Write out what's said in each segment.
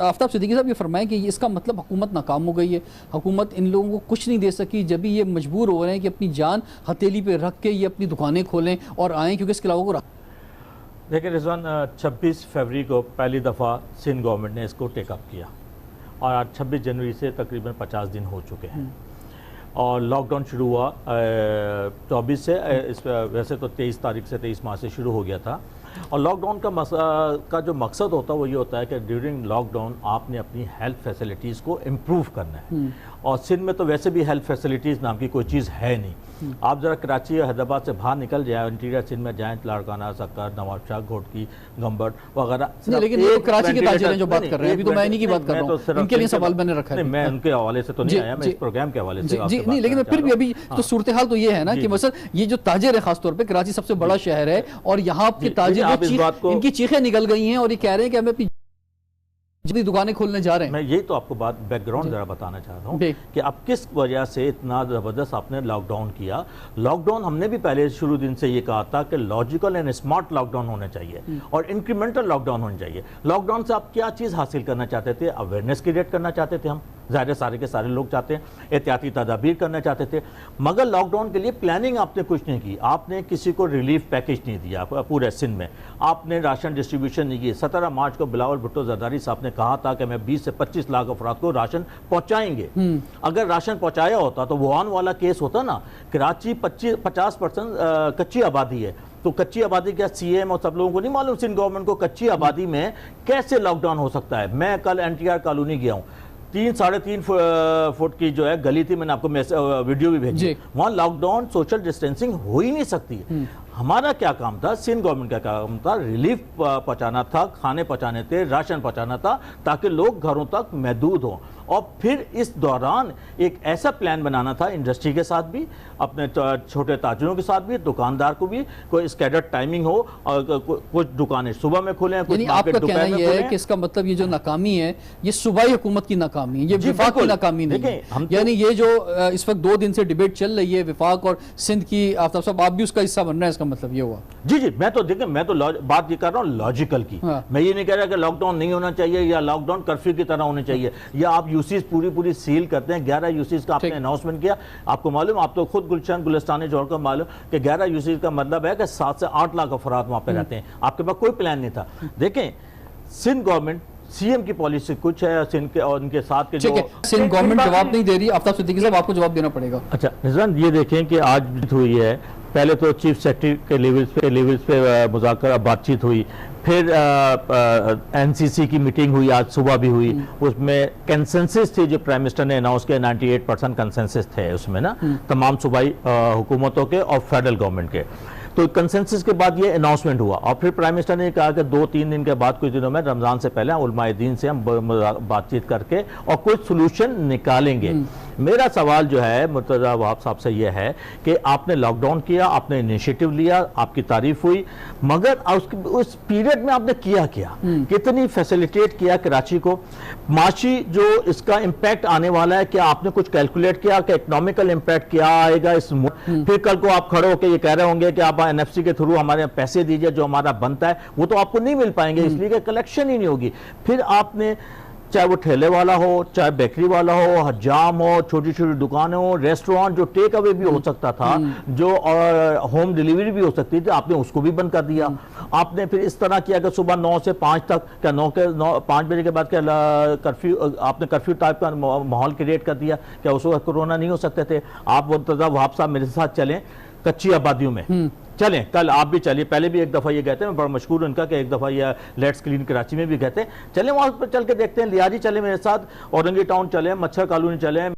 आफ्ताब सिद्दीकी साहब ये फरमाएं कि इसका मतलब हुकूमत नाकाम हो गई है, हुकूमत इन लोगों को कुछ नहीं दे सकी, जब भी ये मजबूर हो रहे हैं कि अपनी जान हथेली पे रख के ये अपनी दुकानें खोलें और आएँ, क्योंकि इसके अलावा को देखिए रिजवान, 26 फरवरी को पहली दफ़ा सिंध गवर्नमेंट ने इसको टेकअप किया और आज 26 जनवरी से तकरीबन 50 दिन हो चुके हैं और लॉकडाउन शुरू हुआ 24 से, इस वैसे तो 23 तारीख से 23 मार्च से शुरू हो गया था। और लॉकडाउन का जो मकसद होता है वो ये होता है कि ड्यूरिंग लॉकडाउन आपने अपनी हेल्थ फैसिलिटीज़ को इम्प्रूव करना है और सिंध में तो वैसे भी हेल्थ फैसिलिटीज़ नाम की कोई चीज़ है नहीं। आप ज़रा कराची और हैदराबाद से बाहर निकल जाए, इंटीरियर सिंध में जाएँ, लाड़काना, सक्कर, नवाब शाह, घोटकी, गंबर वगैरह। लेकिन ये कराची के ताजिर जो बात कर रहे हैं, अभी तो मैं इन्हीं की बात कर रहा हूँ, इनके लिए सवाल मैंने रखा है। मैं उनके हवाले से तो नहीं आया, मैं इस प्रोग्राम के हवाले से जी नहीं, लेकिन फिर भी अभी तो सूरत हाल तो ये है ना कि मतलब ये जो ताजिर है, खासतौर पर कराची सबसे बड़ा शहर है और यहाँ के ताजिर इनकी चीखें निकल गई हैं और ये कह रहे हैं कि हमें जितनी दुकानें खोलने जा रहे हैं। मैं यही तो आपको बात बैकग्राउंड जरा बताना चाहता हूँ कि अब किस वजह से इतना ज़बरदस्त आपने लॉकडाउन किया। लॉकडाउन हमने भी पहले शुरू दिन से ये कहा था कि लॉजिकल एंड स्मार्ट लॉकडाउन होना चाहिए और इंक्रीमेंटल लॉकडाउन होना चाहिए। लॉकडाउन से आप क्या चीज़ हासिल करना चाहते थे? अवेयरनेस क्रिएट करना चाहते थे हम, ज़ाहिर सारे के सारे लोग चाहते हैं, एहतियाती तदाबीर करना चाहते थे, मगर लॉकडाउन के लिए प्लानिंग आपने कुछ नहीं की। आपने किसी को रिलीफ पैकेज नहीं दिया पूरे सिंध में, आपने राशन डिस्ट्रीब्यूशन नहीं की। 17 मार्च को बिलावल भुट्टो जरदारी साहब ने कहा था कि मैं 20 से 25 लाख अफराद को राशन पहुंचाएंगे। अगर राशन पहुंचाया होता तो वुहान वाला केस होता ना। कराची 50% कच्ची आबादी है, तो कच्ची आबादी क्या सीएम और सब लोगों को नहीं मालूम सिंध गवर्नमेंट को कच्ची आबादी में कैसे लॉकडाउन हो सकता है। मैं कल एनटीआर कॉलोनी गया हूँ, 3-3.5 फुट की जो है गली थी, मैंने आपको वीडियो भी भेजी। वहाँ लॉकडाउन सोशल डिस्टेंसिंग हो ही नहीं सकती। हमारा क्या काम था, सिंध गवर्नमेंट का काम था, रिलीफ पहुंचाना था, खाने पहुंचाने थे, राशन पहुंचाना था ताकि लोग घरों तक महदूद हों। और फिर इस दौरान एक ऐसा प्लान बनाना था इंडस्ट्री के साथ भी, अपने छोटे ताजिरों के साथ भी, दुकानदार को भी कोई स्कैडर्ड टाइमिंग हो और कुछ दुकानें सुबह में खुलें, कुछ मार्केट दोपहर में खुलें। कि इसका मतलब ये जो नाकामी है ये सूबाई हुकूमत की नाकामी है, ये विफाक की नाकामी नहीं है। यानी ये जो इस वक्त 2 दिन से डिबेट चल रही है विफाक और सिंध की, आफ्ताब साहब आप भी उसका हिस्सा बन रहे हैं, इसका मतलब ये हुआ। जी मैं तो देखिए, मैं तो बात ये कर रहा हूँ लॉजिकल की। मैं ये नहीं कह रहा कि लॉकडाउन नहीं होना चाहिए या लॉकडाउन कर्फ्यू की तरह होना चाहिए, या आप यूसीज पूरी सील करते हैं। 11 यूसीज का आपने अनाउंसमेंट किया, आपको मालूम, आप तो खुद गुलशन गुलिस्तान जोड़कर मालूम कि 11 यूसीज का मतलब है कि 7 से 8 लाख अफराद वहां पे रहते हैं। आपके पास कोई प्लान नहीं था। देखें, सिंध गवर्नमेंट सीएम की पॉलिसी कुछ है, सिंध के और उनके साथ के जो सिंध गवर्नमेंट जवाब नहीं दे रही। आफ्ताब सिद्दीकी साहब आपको जवाब देना पड़ेगा। अच्छा रिजवान, ये देखें कि आज हुई है, पहले तो चीफ सेक्रेटरी के लेवल्स पे मुज़ाकरा बातचीत हुई, फिर एनसीसी की मीटिंग हुई, आज सुबह भी हुई। उसमें कंसेंसस थी जो प्राइम मिनिस्टर ने अनाउंस किया, 98% कंसेंसस थे उसमें ना, तमाम सूबाई हुकूमतों के और फेडरल गवर्नमेंट के। तो कंसेंसस के बाद ये अनाउंसमेंट हुआ और फिर प्राइम मिनिस्टर ने कहा कि 2-3 दिन के बाद, कुछ दिनों में, रमज़ान से पहले उलमाए दीन से हम बातचीत करके और कुछ सोल्यूशन निकालेंगे। मेरा सवाल जो है मुर्तज़ा वहाब साहब से ये है कि आपने लॉकडाउन किया, आपने इनिशिएटिव लिया, आपकी तारीफ हुई, मगर उस पीरियड में आपने किया क्या? कितनी फैसिलिटेट किया कराची को? माशी जो इसका इम्पैक्ट आने वाला है, क्या आपने कुछ कैलकुलेट किया कि इकोनॉमिकल इम्पैक्ट क्या आएगा इस? फिर कल को आप खड़े होकर ये कह रहे होंगे कि आप एनएफसी के थ्रू हमारे पैसे दीजिए जो हमारा बनता है, वो तो आपको नहीं मिल पाएंगे, इसलिए कि कलेक्शन ही नहीं होगी। फिर आपने, चाहे वो ठेले वाला हो, चाहे बेकरी वाला हो, हजाम हो, छोटी छोटी दुकानें हो, रेस्टोरेंट, जो टेक अवे भी हो सकता था, जो होम डिलीवरी भी हो सकती थी, आपने उसको भी बंद कर दिया। आपने फिर इस तरह किया कि सुबह 9 से 5 तक, क्या 5 बजे के बाद क्या कर्फ्यू, आपने कर्फ्यू टाइप का माहौल क्रिएट कर दिया। क्या उस वक्त कोरोना नहीं हो सकते थे? आप मुर्तज़ा वहाब साहब मेरे साथ चलें कच्ची आबादियों में, चलें, कल आप भी चलिए, पहले भी एक दफ़ा ये कहते हैं, मैं बड़ा मशहूर उनका कि एक दफ़ा ये लेट्स क्लीन कराची में भी कहते हैं, चलें वहाँ पर चल के देखते हैं। लियारी चले मेरे साथ, औरंगी टाउन चलें, मच्छर कॉलोनी चलें,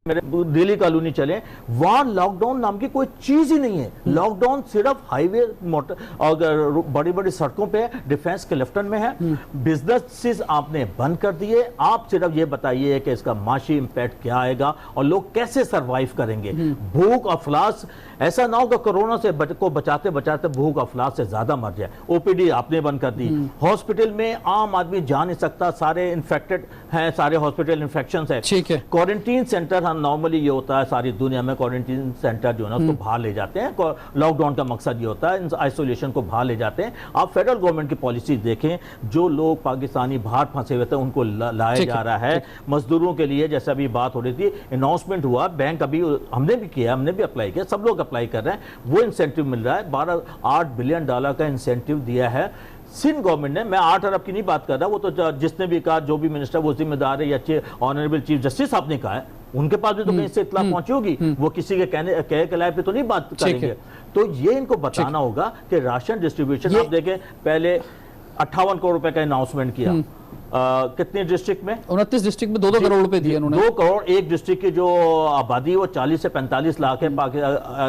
मेरे दिल्ली कॉलोनी चले, वहां लॉकडाउन नाम की कोई चीज ही नहीं है। लॉकडाउन सिर्फ हाईवे, मोटर और बड़ी बड़ी सड़कों पे, डिफेंस के लेफ्टन में है। बिजनेसेस आपने बंद कर दिए। आप सिर्फ ये बताइए कि इसका माशी इंपैक्ट क्या आएगा और लोग कैसे सरवाइव करेंगे। भूख अफलास, ऐसा ना हो कि कोरोना से को बचाते बचाते भूख अफलास से ज्यादा मर जाए। ओपीडी आपने बंद कर दी। हॉस्पिटल में आम आदमी जा नहीं सकता, सारे इन्फेक्टेड हैं, सारे हॉस्पिटल इन्फेक्शन है। ठीक है, क्वारंटीन सेंटर नॉर्मली ये होता है सारी दुनिया में क्वारंटीन सेंटर जो है ना उसको बाहर ले जाते हैं। लॉकडाउन का मकसद ये होता है आइसोलेशन को बाहर ले जाते हैं। आप फेडरल गवर्नमेंट की पॉलिसी देखें, जो लोग पाकिस्तानी बाहर फंसे हुए थे उनको लाया जा रहा है। मजदूरों के लिए जैसे अभी बात हो रही थी, अनाउंसमेंट हुआ, बैंक अभी हमने भी किया, हमने भी अप्लाई किया, सब लोग अप्लाई कर रहे हैं, वो इंसेंटिव मिल रहा है। 8 बिलियन डॉलर का इंसेंटिव दिया है सिंध गवर्नमेंट ने। मैं 8 अरब की नहीं बात कर रहा, वो तो जिसने भी कहा, जो भी मिनिस्टर वो जिम्मेदार है, या ऑनरेबल चीफ जस्टिस साहब ने कहा है, उनके पास भी तो कहीं से इत्तला पहुंची होगी, वो किसी के कहे लायक पे तो नहीं बात करेंगे। तो ये इनको बताना होगा कि राशन डिस्ट्रीब्यूशन, आप देखें पहले 58 करोड़ रुपए का अनाउंसमेंट किया, कितने डिस्ट्रिक्ट में, 29 डिस्ट्रिक्ट में 2-2 करोड़ रुपए दिए उन्होंने। 2 करोड़ एक डिस्ट्रिक्ट की जो आबादी है वो 40 से 45 लाख है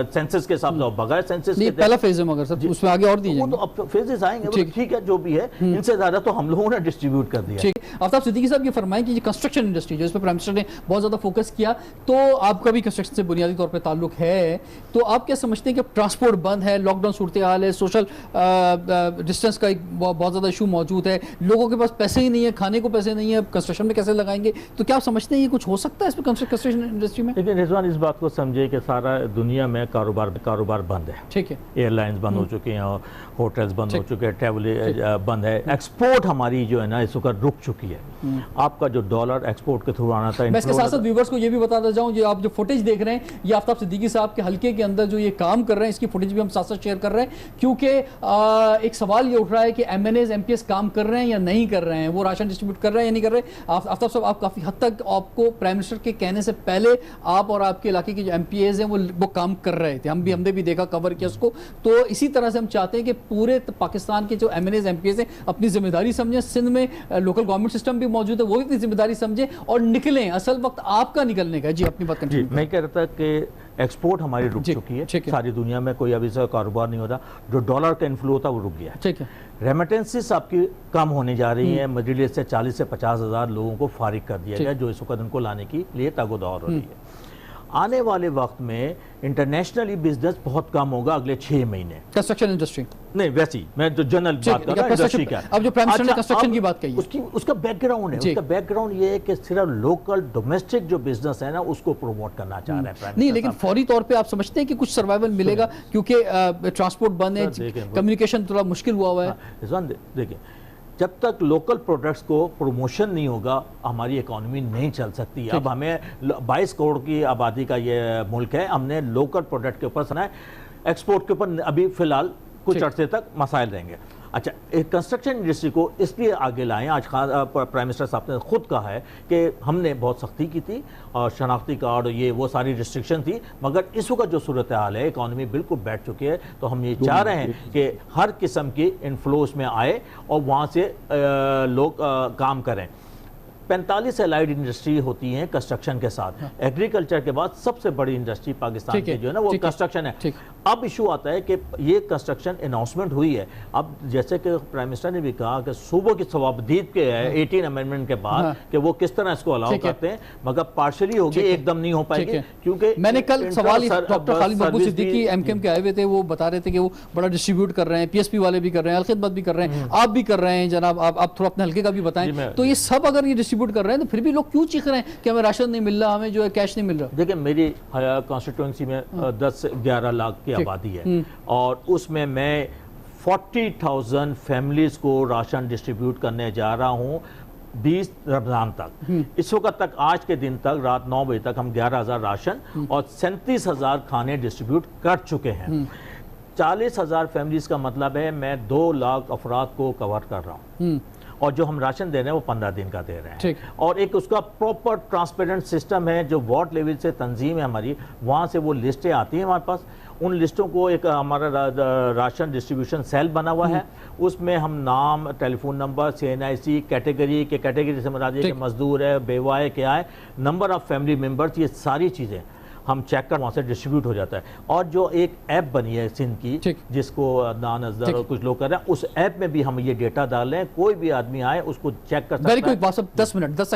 सेंसस के हिसाब से, बगैर सेंसस के पहला फेज है, मगर सर उसमें आगे और दिए, वो तो अब फेजेस आएंगे, ठीक है जो भी है, इनसे ज्यादा तो हम लोगों ने डिस्ट्रीब्यूट कर दिया। ठीक, आफ्ताब सिद्दीकी साहब ये फरमाएं कि कंस्ट्रक्शन इंडस्ट्री जो इस पर प्राइम मिनिस्टर ने बहुत ज्यादा फोकस किया, तो आपका भी कंस्ट्रक्शन से बुनियादी तौर पर ताल्लुक है, तो आप क्या समझते हैं कि ट्रांसपोर्ट बंद है, लॉकडाउन सूरत हाल है, सोशल डिस्टेंस का एक बहुत ज्यादा इशू मौजूद है, लोगों के पास पैसे ही नहीं है, खाने को पैसे नहीं है, कंस्ट्रक्शन में कैसे लगाएंगे, तो क्या आप समझते हैं ये कुछ हो सकता है इसमें कंस्ट्रक्शन इंडस्ट्री में? लेकिन रिजवान इस बात को समझे कि सारा दुनिया में कारोबार बंद है। ठीक है, एयरलाइंस बंद हो चुके हैं, होटल्स बंद हो चुके हैं, ट्रैवल बंद है, एक्सपोर्ट हमारी जो है ना इस वक्त रुक चुकी है। आपका जो डॉलर एक्सपोर्ट के थ्रू आना था, मैं इसके साथ साथ व्यूअर्स को ये भी बताता जाऊं, जो आप जो फुटेज देख रहे हैं ये आफ्ताब सिद्दीकी साहब के हल्के के अंदर जो ये काम कर रहे हैं, इसकी फुटेज भी हम साथ साथ शेयर कर रहे हैं, क्योंकि एक सवाल ये उठ रहा है कि MNAs MPs काम कर रहे हैं या नहीं कर रहे हैं, वो राशन डिस्ट्रीब्यूट कर रहे हैं या नहीं कर रहे। आफ्ताब साहब, आप काफी हद तक, आपको प्राइम मिनिस्टर के कहने से पहले आप और आपके इलाके के जो MPs हैं वो काम कर रहे थे, हमने भी देखा, कवर किया उसको। तो इसी तरह से हम चाहते हैं कि पूरे पाकिस्तान के जो MNAs MPs हैं अपनी जिम्मेदारी समझें, सिंध में लोकल गवर्नमेंट सिस्टम भी मौजूद है, वो भी अपनी जिम्मेदारी समझे और निकलें। असल वक्त आपका निकलने का। जी, अपनी बात कंटिन्यू। मैं कह रहा था कि एक्सपोर्ट हमारी रुक चुकी है, सारी दुनिया में कोई अभी से कारोबार नहीं होता, जो डॉलर का इन्फ्लो होता वो रुक गया है। ठीक है, रेमिटेंसेस आपकी कम होने जा रही है, मिडिल ईस्ट से 40 से 50 हज़ार लोगों को फारिग कर दिया गया, जो इस वक्त उनको लाने के लिए तागोदौर हो रही है। आने वाले वक्त में इंटरनेशनली बिजनेस बहुत कम होगा अगले 6 महीने। कंस्ट्रक्शन इंडस्ट्री नहीं, वैसी मैं जो जनरल बात कर रहा हूं इंडस्ट्री का। अब जो प्राइम मिनिस्टर ने कंस्ट्रक्शन की बात कही, उसका बैकग्राउंड है, उसका बैकग्राउंड ये है कि सिर्फ लोकल डोमेस्टिक जो बिजनेस है ना उसको प्रमोट करना चाह रहे हैं। नहीं, लेकिन फौरी तौर पे आप समझते हैं कि कुछ सर्वाइवल मिलेगा, क्योंकि ट्रांसपोर्ट बंद है, कम्युनिकेशन थोड़ा मुश्किल हुआ है। देखिए, जब तक लोकल प्रोडक्ट्स को प्रमोशन नहीं होगा हमारी इकोनॉमी नहीं चल सकती। अब हमें 22 करोड़ की आबादी का ये मुल्क है, हमने लोकल प्रोडक्ट के ऊपर सुना है, एक्सपोर्ट के ऊपर अभी फिलहाल कुछ अर्से तक मसाइल रहेंगे। अच्छा, एक कंस्ट्रक्शन इंडस्ट्री को इसलिए आगे लाएं, आज प्राइम मिनिस्टर साहब ने खुद कहा है कि हमने बहुत सख्ती की थी और शनाख्ती कार्ड ये वो सारी रिस्ट्रिक्शन थी, मगर इस वक्त जो सूरत हाल है, इकॉनमी बिल्कुल बैठ चुकी है, तो हम ये चाह रहे हैं कि हर किस्म की इन्फ्लोस में आए और वहाँ से लोग काम करें। 45 एलाइड इंडस्ट्री होती हैं कंस्ट्रक्शन के साथ। एग्रीकल्चर के बाद सबसे बड़ी इंडस्ट्री पाकिस्तान की जो है ना वो कंस्ट्रक्शन है। अब इशू आता है कि ये कंस्ट्रक्शन अनाउंसमेंट हुई है, अब जैसे कि प्राइम मिनिस्टर ने भी कहा कि सूबों की सवाबदीद के 18 अमेंडमेंट के बाद कि वो किस तरह इसको अलाउ करते हैं, मगर पार्शली होगी, एकदम नहीं हो पाएगी। क्योंकि मैंने कल सवाल डॉक्टर खालिद महबूब सिद्दीकी MKM के आए हुए थे, वो बता रहे थे कि वो बड़ा डिस्ट्रीब्यूट कर रहे हैं, PSP वाले भी कर रहे हैं, अलखिदमत भी कर रहे हैं, आप भी कर रहे हैं जनाब, आप थोड़ा अपने हल्के का भी बताएं। तो ये सब अगर ये डिस्ट्रीब्यूट कर रहे हैं तो फिर भी लोग क्यों चीख रहे हैं कि हमें राशन नहीं मिल रहा, हमें जो है कैश नहीं मिल रहा? देखिए, मेरी कॉन्स्टिट्यूएंसी में 10 से 11 लाख की आबादी है और उसमें मैं 40,000 फैमिलीज को राशन डिस्ट्रीब्यूट करने जा रहा हूँ 20 रमजान तक। इस वक्त तक, आज के दिन तक, रात 9 बजे तक हम 11,000 राशन और 37,000 खाने डिस्ट्रीब्यूट कर चुके हैं। 40,000 फैमिलीज का मतलब है मैं 2 लाख अफराद को कवर कर रहा हूँ और जो हम राशन दे रहे हैं वो 15 दिन का दे रहे हैं। और एक उसका प्रॉपर ट्रांसपेरेंट सिस्टम है, जो वार्ड लेवल से तंजीम है हमारी, वहाँ से वो लिस्टें आती हैं हमारे पास, उन लिस्टों को एक हमारा राशन डिस्ट्रीब्यूशन सेल बना हुआ है, उसमें हम नाम, टेलीफोन नंबर, CNIC, कैटेगरी से मुराद है कि मजदूर है, बेवा है, क्या है, नंबर ऑफ फैमिली मेम्बर्स, ये सारी चीज़ें हम चेक कर वहाँ से डिस्ट्रीब्यूट हो जाता है। और जो एक ऐप बनी है सिंध की, जिसको नान अजहर और कुछ लोग कर रहे हैं, उस ऐप में भी हम ये डेटा डाल रहे हैं, कोई भी आदमी आए उसको चेक कर सकता है। 10 मिनट 10 सेकंड